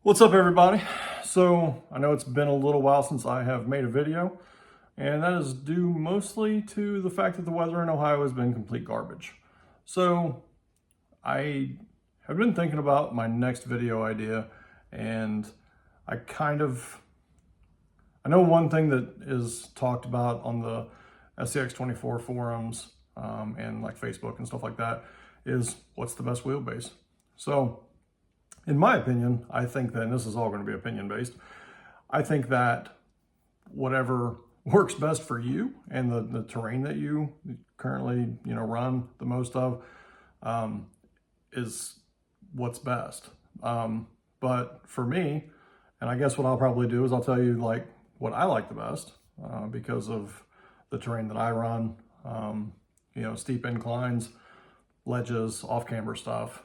What's up, everybody? So I know it's been a little while since I have made a video, and that is due mostly to the fact that the weather in Ohio has been complete garbage. So I have been thinking about my next video idea, and I know one thing that is talked about on the Scx24 forums and like Facebook and stuff like that is what's the best wheelbase. So in my opinion, I think that, and this is all going to be opinion based, I think that whatever works best for you and the terrain that you currently run the most of is what's best. But for me, and I guess what I'll probably do is I'll tell you like what I like the best because of the terrain that I run, steep inclines, ledges, off-camber stuff.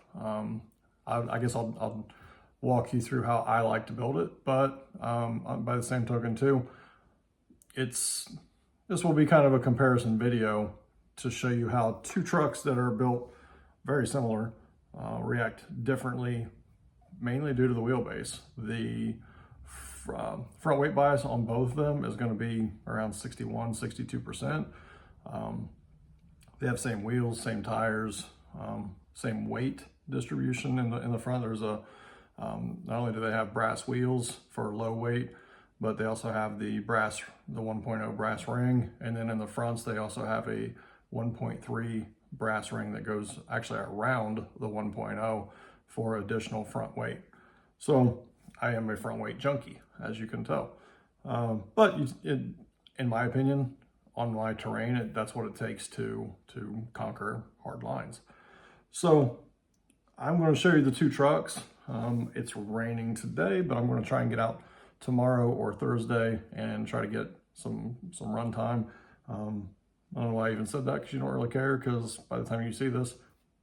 I guess I'll walk you through how I like to build it, but by the same token too, this will be kind of a comparison video to show you how two trucks that are built very similar react differently, mainly due to the wheelbase. The front weight bias on both of them is going to be around 61, 62%. They have same wheels, same tires, same weight distribution in the front. There's a not only do they have brass wheels for low weight, but they also have the 1.0 brass ring, and then in the fronts they also have a 1.3 brass ring that goes actually around the 1.0 for additional front weight. So I am a front weight junkie, as you can tell, but in my opinion, on my terrain, that's what it takes to conquer hard lines. So I'm going to show you the two trucks. It's raining today, but I'm going to try and get out tomorrow or Thursday and try to get some run time. I don't know why I even said that, because you don't really care, because by the time you see this,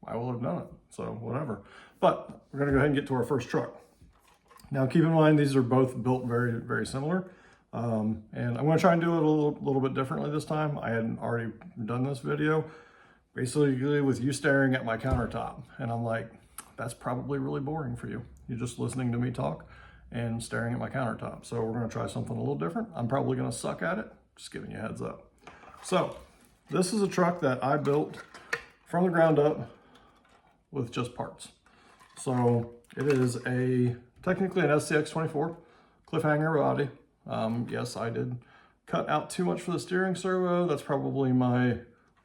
I will have done it. So whatever. But we're going to go ahead and get to our first truck. Now keep in mind, these are both built very, very similar. And I'm going to try and do it a little bit differently this time. I hadn't already done this video, basically with you staring at my countertop. And I'm like, that's probably really boring for you. You're just listening to me talk and staring at my countertop. So we're going to try something a little different. I'm probably going to suck at it, just giving you a heads up. So this is a truck that I built from the ground up with just parts. So it is technically an Scx24 cliffhanger body. Yes, I did cut out too much for the steering servo. That's probably my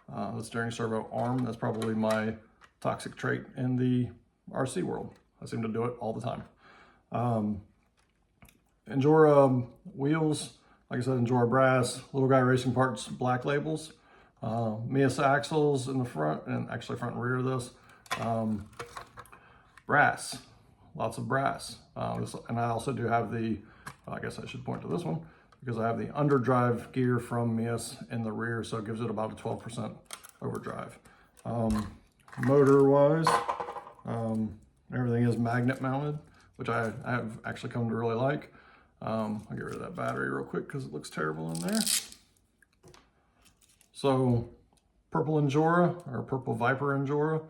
the steering servo arm. That's probably my toxic trait in the RC world. I seem to do it all the time. Endura wheels, like I said, Endura brass, Little Guy Racing Parts black labels. Mias axles in the front, and actually front and rear of this. Brass, lots of brass. And I also do have I guess I should point to this one, because I have the underdrive gear from Mias in the rear, so it gives it about a 12% overdrive. Motor wise, everything is magnet mounted, which I have actually come to really like. I'll get rid of that battery real quick because it looks terrible in there. So purple Endura, or purple Viper Endura,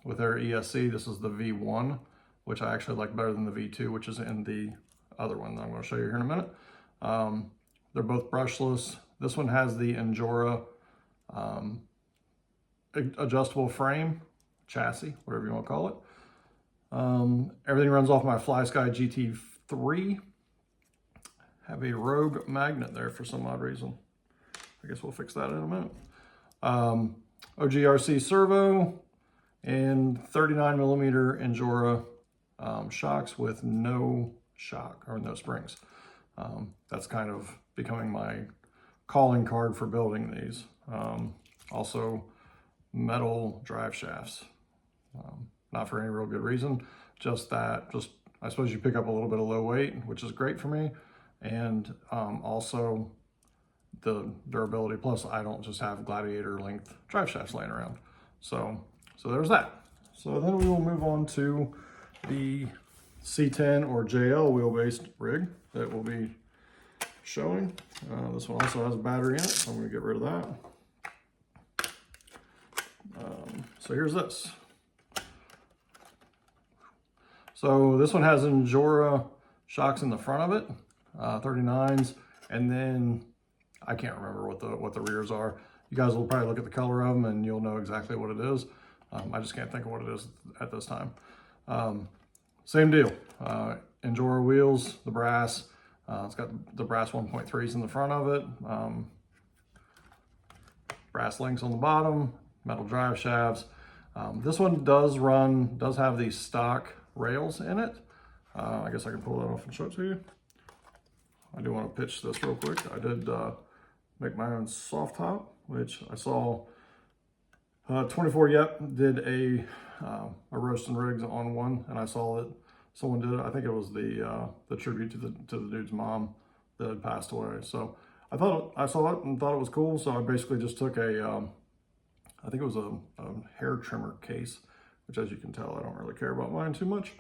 with their ESC. This is the V1, which I actually like better than the V2, which is in the other one that I'm going to show you here in a minute. They're both brushless. This one has the Endura adjustable frame, chassis, whatever you want to call it. Everything runs off my FlySky GT3. Have a Rogue magnet there for some odd reason. I guess we'll fix that in a minute. OGRC servo and 39mm Endura shocks with no shock or no springs. That's kind of becoming my calling card for building these. Also metal drive shafts, not for any real good reason, just I suppose you pick up a little bit of low weight, which is great for me, and also the durability, plus I don't just have gladiator length drive shafts laying around. So there's that. So then we will move on to the C10 or JL wheelbase rig that we'll be showing. This one also has a battery in it, so I'm going to get rid of that. So here's this. So this one has Injora shocks in the front of it, 39s, and then I can't remember what the rears are. You guys will probably look at the color of them and you'll know exactly what it is. I just can't think of what it is at this time. Same deal. Injora wheels, the brass. It's got the brass 1.3s in the front of it. Brass links on the bottom, metal drive shafts. This one does have these stock rails in it. I guess I can pull that off and show it to you. I do want to pitch this real quick. I did make my own soft top, which I saw 24 Yep did a roast and rigs on one, and I saw that someone did it. I think it was the tribute to the dude's mom that had passed away. So I saw it and thought it was cool. So I basically just took I think it was a hair trimmer case, which, as you can tell, I don't really care about mine too much.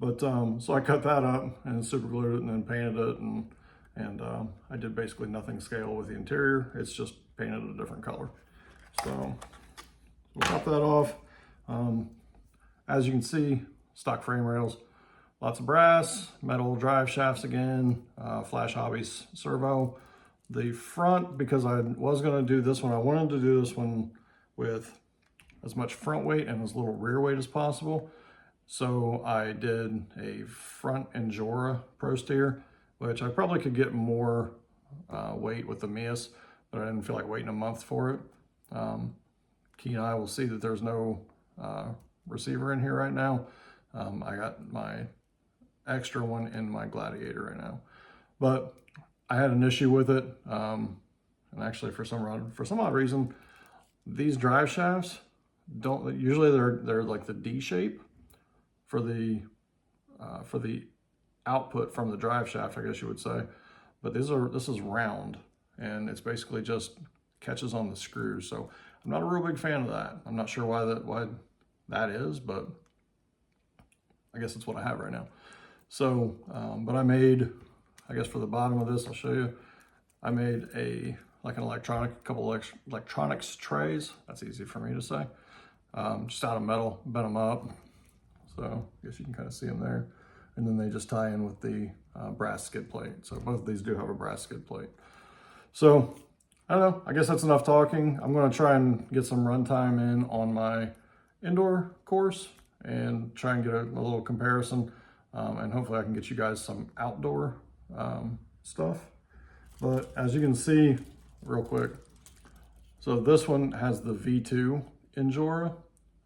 But so I cut that up and super glued it and then painted it, and I did basically nothing scale with the interior. It's just painted a different color. So we'll top that off. As you can see, stock frame rails, lots of brass, metal drive shafts again, Flash Hobbies servo. The front, because I was going to do this one, I wanted to do this one with as much front weight and as little rear weight as possible. So I did a front Injora Pro Steer, which I probably could get more weight with the Mias, but I didn't feel like waiting a month for it. Key and I will see that there's no receiver in here right now. I got my extra one in my Gladiator right now, but I had an issue with it. And actually, for some odd reason, these drive shafts don't usually they're like the D shape for the output from the drive shaft, I guess you would say, but this is round, and it's basically just catches on the screws. So I'm not a real big fan of that. I'm not sure why that is, but I guess it's what I have right now. So, but I made, I guess for the bottom of this, I'll show you, I made couple electronics trays. That's easy for me to say. Just out of metal, bent them up. So I guess you can kind of see them there. And then they just tie in with the brass skid plate. So both of these do have a brass skid plate. So I don't know, I guess that's enough talking. I'm gonna try and get some runtime in on my indoor course and try and get a little comparison. And hopefully I can get you guys some outdoor stuff. But as you can see real quick, so this one has the V2 Injora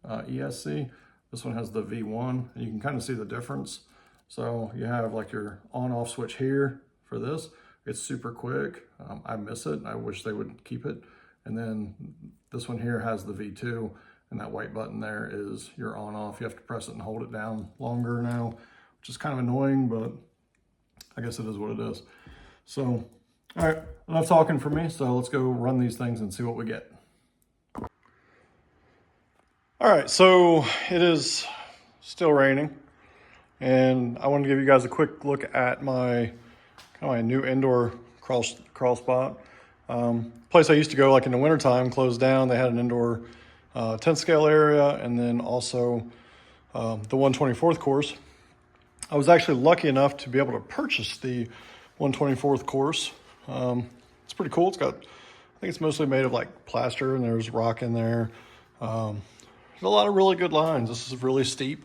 ESC. This one has the V1, and you can kind of see the difference. So you have like your on-off switch here for this. It's super quick. I miss it. I wish they would keep it. And then this one here has the V2, and that white button there is your on-off. You have to press it and hold it down longer now, which is kind of annoying, but I guess it is what it is. So, all right, enough talking for me. So let's go run these things and see what we get. All right, so it is still raining, and I wanted to give you guys a quick look at my new indoor crawl spot. Place I used to go like in the wintertime closed down. They had an indoor 10 scale area, and then also the 124th course. I was actually lucky enough to be able to purchase the 124th course. It's pretty cool. I think it's mostly made of like plaster, and there's rock in there. There's a lot of really good lines. This is really steep.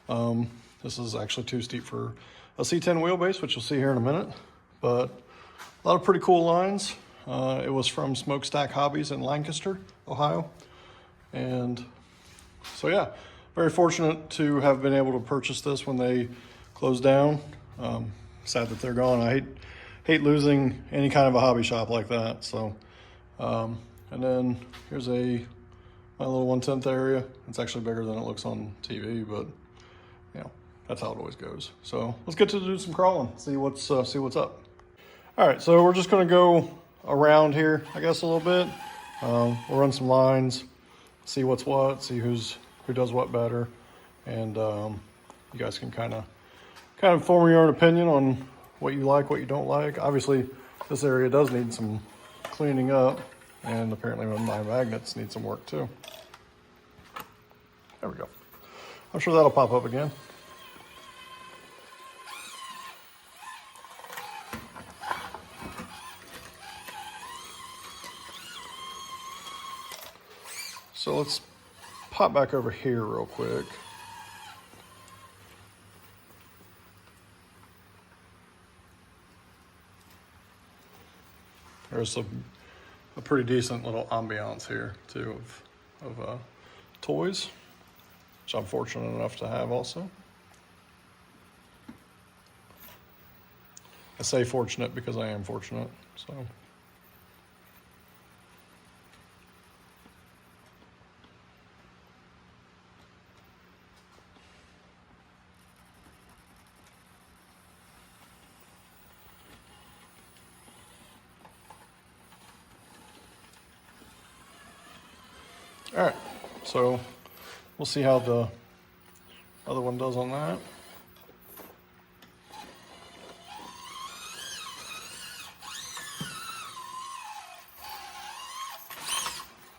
This is actually too steep for a C10 wheelbase, which you'll see here in a minute, but a lot of pretty cool lines. It was from Smokestack Hobbies in Lancaster, Ohio. And so, yeah, very fortunate to have been able to purchase this when they closed down. Sad that they're gone. I hate losing any kind of a hobby shop like that. So, and then here's my little 1/10 area. It's actually bigger than it looks on TV, but you know, that's how it always goes. So let's get to do some crawling, see what's up. All right, so we're just gonna go around here, I guess, a little bit. We'll run some lines, see what's what, see who does what better, and you guys can kind of form your own opinion on what you like, what you don't like. Obviously, this area does need some cleaning up, and apparently my magnets need some work too. There we go. I'm sure that'll pop up again. So let's pop back over here real quick. There's a pretty decent little ambiance here too of toys, which I'm fortunate enough to have also. I say fortunate because I am fortunate, so. All right, so we'll see how the other one does on that.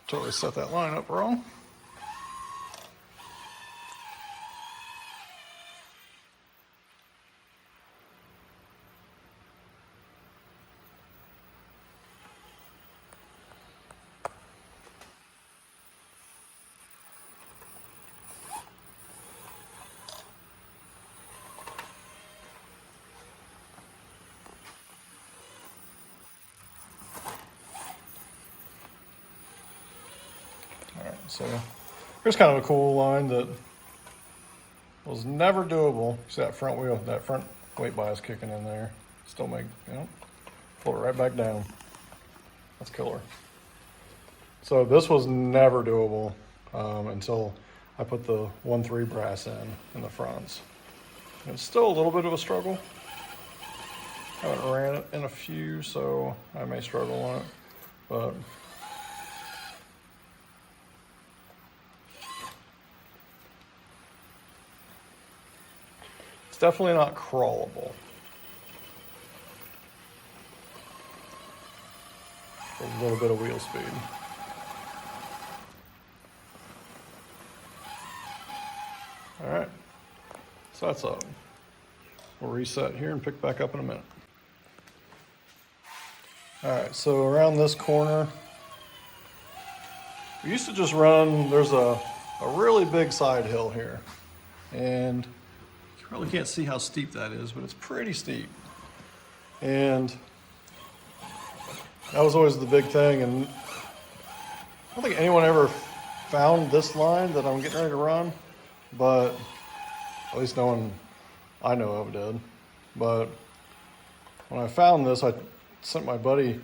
Totally set that line up wrong. So here's kind of a cool line that was never doable. See that front wheel, that front weight bias kicking in there. Still make, pull it right back down. That's killer. So this was never doable until I put the 1.3 brass in the fronts. And it's still a little bit of a struggle. I haven't ran it in a few, so I may struggle on it, but definitely not crawlable. A little bit of wheel speed. All right, so that's up. We'll reset here and pick back up in a minute. All right, so around this corner, we used to just run, there's a really big side hill here. And probably can't see how steep that is, but it's pretty steep. And that was always the big thing. And I don't think anyone ever found this line that I'm getting ready to run, but at least no one I know of did. But when I found this, I sent my buddy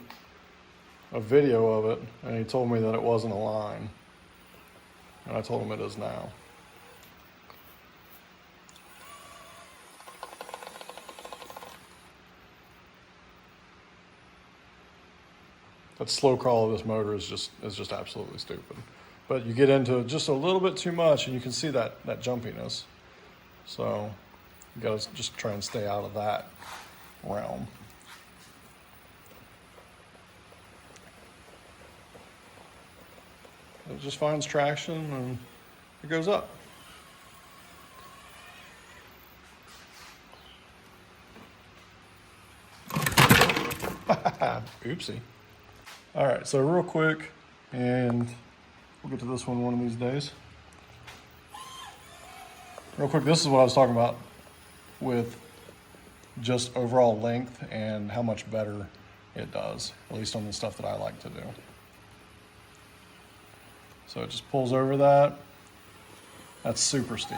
a video of it, and he told me that it wasn't a line. And I told him it is now. That slow crawl of this motor is just absolutely stupid. But you get into it just a little bit too much, and you can see that jumpiness. So you gotta just try and stay out of that realm. It just finds traction and it goes up. Oopsie. All right, so real quick, and we'll get to this one of these days. Real quick, this is what I was talking about with just overall length and how much better it does, at least on the stuff that I like to do. So it just pulls over that. That's super steep.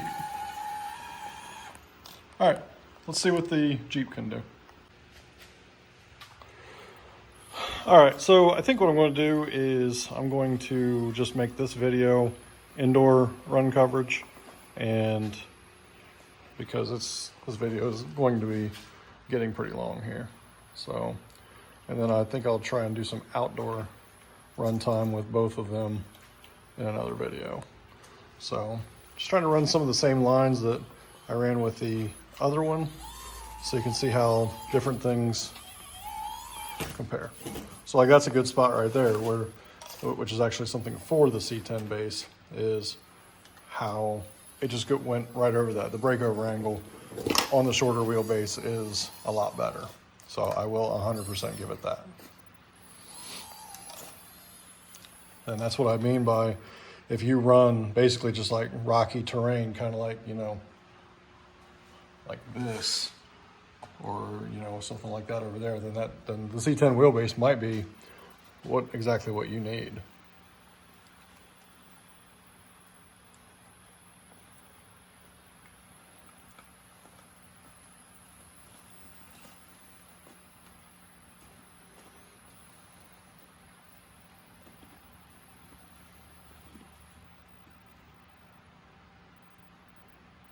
All right, let's see what the Jeep can do. All right, so I think what I'm going to do is I'm going to just make this video indoor run coverage, and because this video is going to be getting pretty long here. So, and then I think I'll try and do some outdoor run time with both of them in another video. So just trying to run some of the same lines that I ran with the other one, so you can see how different things compare. So like that's a good spot right there, which is actually something for the C10 base, is how it just went right over that. The breakover angle on the shorter wheelbase is a lot better. So I will 100% give it that. And that's what I mean by if you run basically just like rocky terrain, kind of like, you know, like this, or, you know, something like that over there, then the C10 wheelbase might be exactly what you need.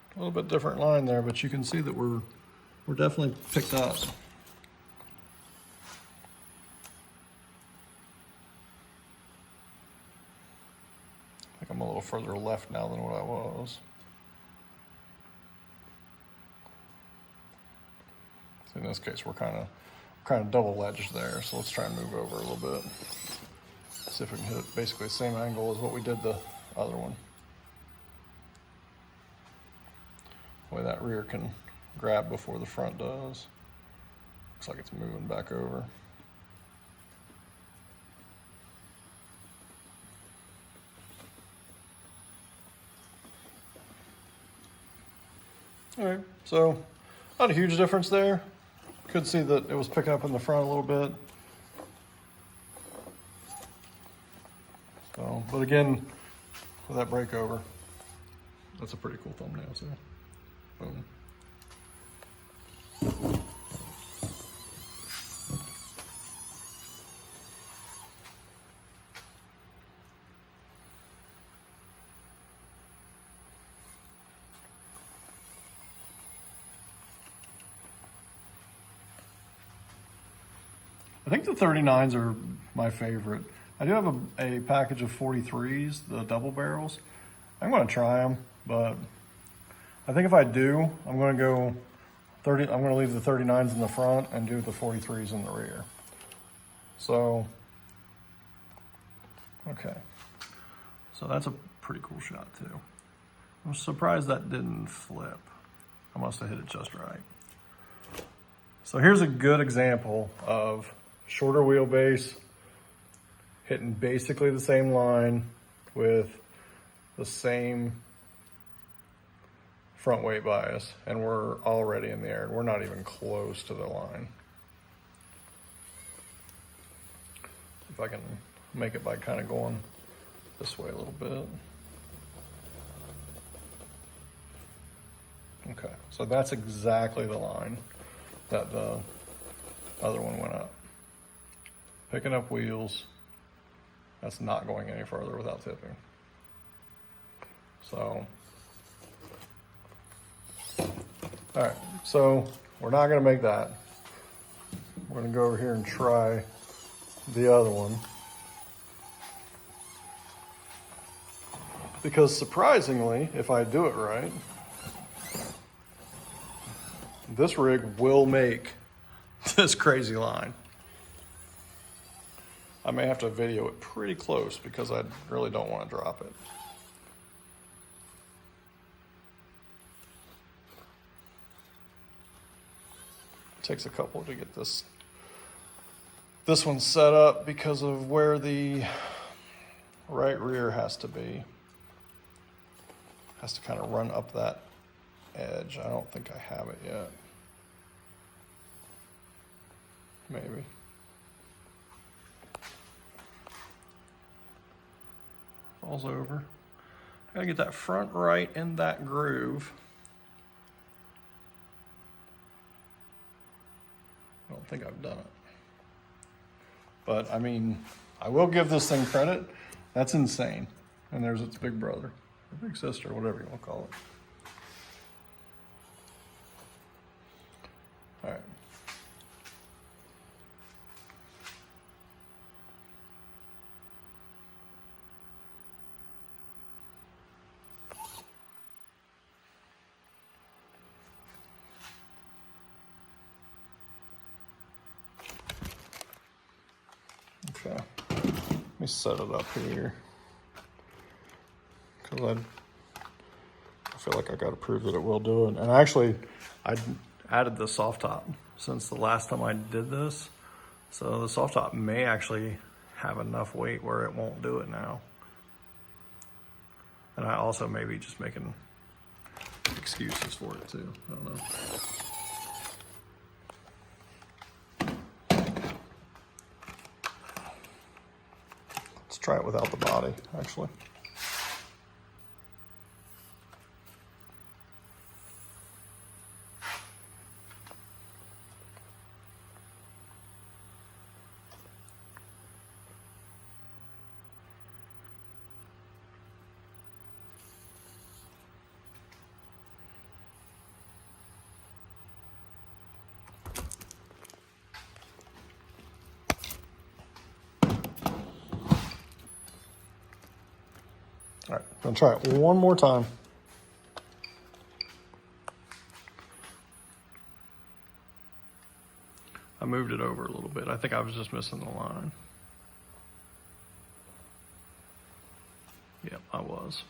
A little bit different line there, but you can see that we're definitely picked up. I think I'm a little further left now than what I was. In this case, we're kind of double-edged there, so let's try and move over a little bit. See if we can hit basically the same angle as what we did the other one. Way that rear can grab before the front does. Looks like it's moving back over. All right, so not a huge difference there. Could see that it was picking up in the front a little bit. So, but again, with that breakover, that's a pretty cool thumbnail, so boom. I think the 39s are my favorite. I do have a package of 43s, the double barrels. I'm going to try them, but I think if I do, I'm going to go 30. I'm going to leave the 39s in the front and do the 43s in the rear. So, okay. So that's a pretty cool shot too. I'm surprised that didn't flip. I must have hit it just right. So here's a good example of shorter wheelbase, hitting basically the same line with the same front weight bias, and we're already in the air. We're not even close to the line. If I can make it by kind of going this way a little bit. Okay, so that's exactly the line that the other one went up. Picking up wheels, that's not going any further without tipping. So, all right, so we're not gonna make that. We're gonna go over here and try the other one. Because surprisingly, if I do it right, this rig will make this crazy line. I may have to video it pretty close because I really don't want to drop it. It takes a couple to get this one set up because of where the right rear has to be. Has to kind of run up that edge. I don't think I have it yet. Maybe. Falls over. Gotta get that front right in that groove. I don't think I've done it. But I mean, I will give this thing credit. That's insane. And there's its big brother, or big sister, whatever you want to call it. All right. Okay, let me set it up here because I feel like I got to prove that it will do it. And actually, I added the soft top since the last time I did this, so the soft top may actually have enough weight where it won't do it now. And I also may be just making excuses for it too. I don't know. Let's try it without the body, actually. All right, I'm gonna try it one more time. I moved it over a little bit. I think I was just missing the line. Yep, I was.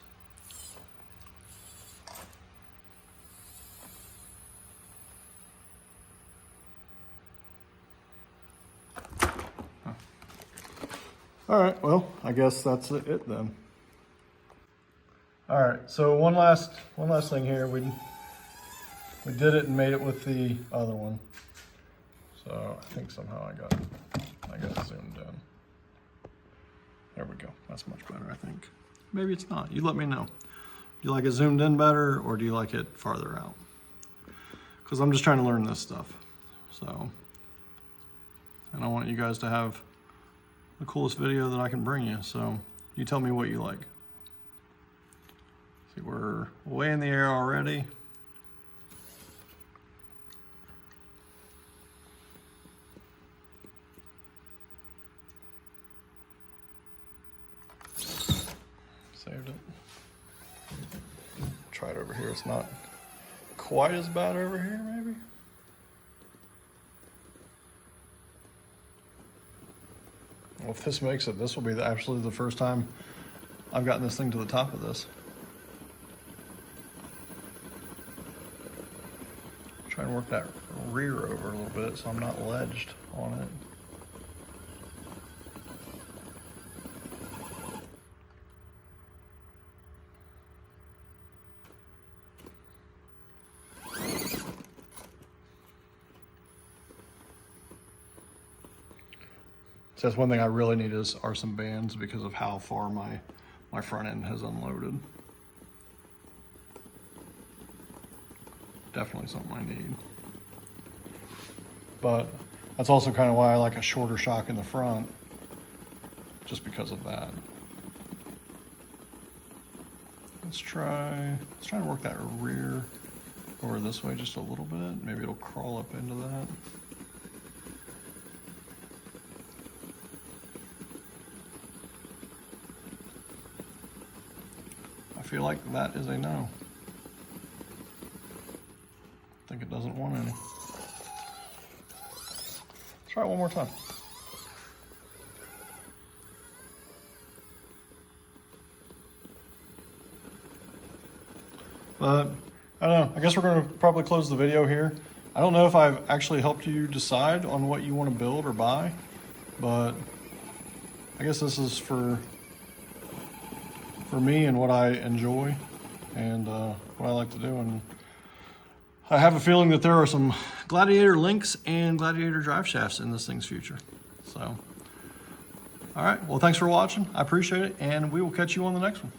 All right, well, I guess that's it then. All right, so one last thing here. We did it and made it with the other one. So I think somehow I got it zoomed in. There we go. That's much better, I think. Maybe it's not. You let me know. Do you like it zoomed in better, or do you like it farther out? Because I'm just trying to learn this stuff. So, and I want you guys to have the coolest video that I can bring you. So you tell me what you like. See, we're way in the air already. Saved it. Try it over here. It's not quite as bad over here, maybe. Well, if this makes it, this will be absolutely the first time I've gotten this thing to the top of this. Try and work that rear over a little bit so I'm not ledged on it. So that's one thing I really need are some bands because of how far my front end has unloaded. Definitely something I need. But that's also kind of why I like a shorter shock in the front, just because of that. Let's try to work that rear over this way just a little bit. Maybe it'll crawl up into that. I feel like that is a no. I think it doesn't want any. Let's try it one more time. But I don't know, I guess we're gonna probably close the video here. I don't know if I've actually helped you decide on what you want to build or buy, but I guess this is for me and what I enjoy and what I like to do. And I have a feeling that there are some Gladiator links and Gladiator drive shafts in this thing's future. So, all right, well, thanks for watching. I appreciate it, and we will catch you on the next one.